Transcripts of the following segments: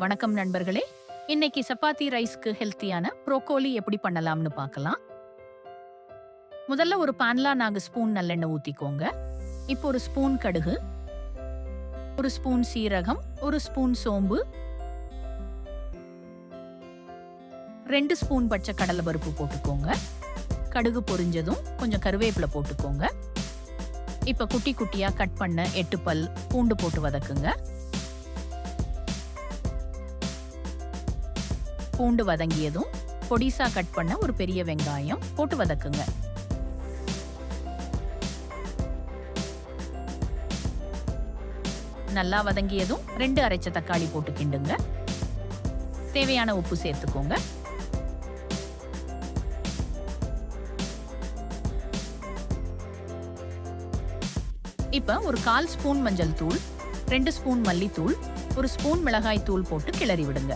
வணக்கம் நண்பர்களே. இன்னைக்கு சப்பாத்தி ரைஸ்க்கு ஹெல்த்தியான ப்ரோக்கோலி எப்படி பண்ணலாம்னு பார்க்கலாம். முதல்ல ஒரு பான்ல 4 ஸ்பூன் நல்லெண்ணெய் ஊத்திக்கோங்க. இப்போ ஒரு ஸ்பூன் கடுகு, ஒரு ஸ்பூன் சீரகம், ஒரு ஸ்பூன் சோம்பு, 2 ஸ்பூன் பச்சை கடலை பருப்பு போட்டுக்கோங்க. கடுகு பொரிஞ்சதும் கொஞ்சம் கருவேப்பிலை போட்டுக்கோங்க. இப்ப குட்டி குட்டியா கட் பண்ண 8 பல் பூண்டு போட்டு வதக்குங்க. பூண்டு வதங்கியதும் பொடிசா கட் பண்ண ஒரு பெரிய வெங்காயம் போட்டு வதக்குங்க. நல்லா வதங்கியதும் 2 அரைச்ச தக்காளி போட்டு கிண்டுங்க. தேவையான உப்பு சேர்த்துக்கோங்க. இப்ப ஒரு 1/4 ஸ்பூன் மஞ்சள் தூள், 2 ஸ்பூன் மல்லித்தூள், 1 ஸ்பூன் மிளகாய் தூள் போட்டு கிளறி விடுங்க.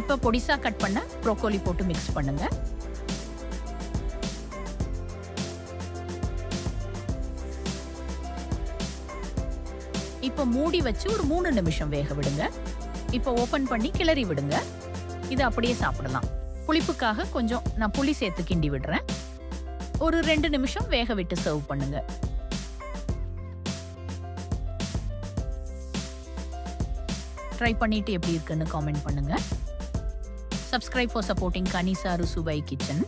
இப்ப பொடிசா கட் பண்ண ப்ரோக்கோலி போட்டு மிக்ஸ் பண்ணுங்க. இப்ப மூடி வச்சு ஒரு 3 நிமிஷம் வேக விடுங்க. இப்ப ஓபன் பண்ணி கிளறி விடுங்க. இது அப்படியே சாப்பிடலாம். புளிப்புக்காக கொஞ்சம் நான் புளி சேர்த்து கிண்டி விடுறேன். ஒரு 2 நிமிஷம் வேக விட்டு சர்வ் பண்ணுங்க. ட்ரை பண்ணிட்டு எப்படி இருக்குன்னு காமெண்ட் பண்ணுங்க. Subscribe for supporting Kanisaru Subai Kitchen.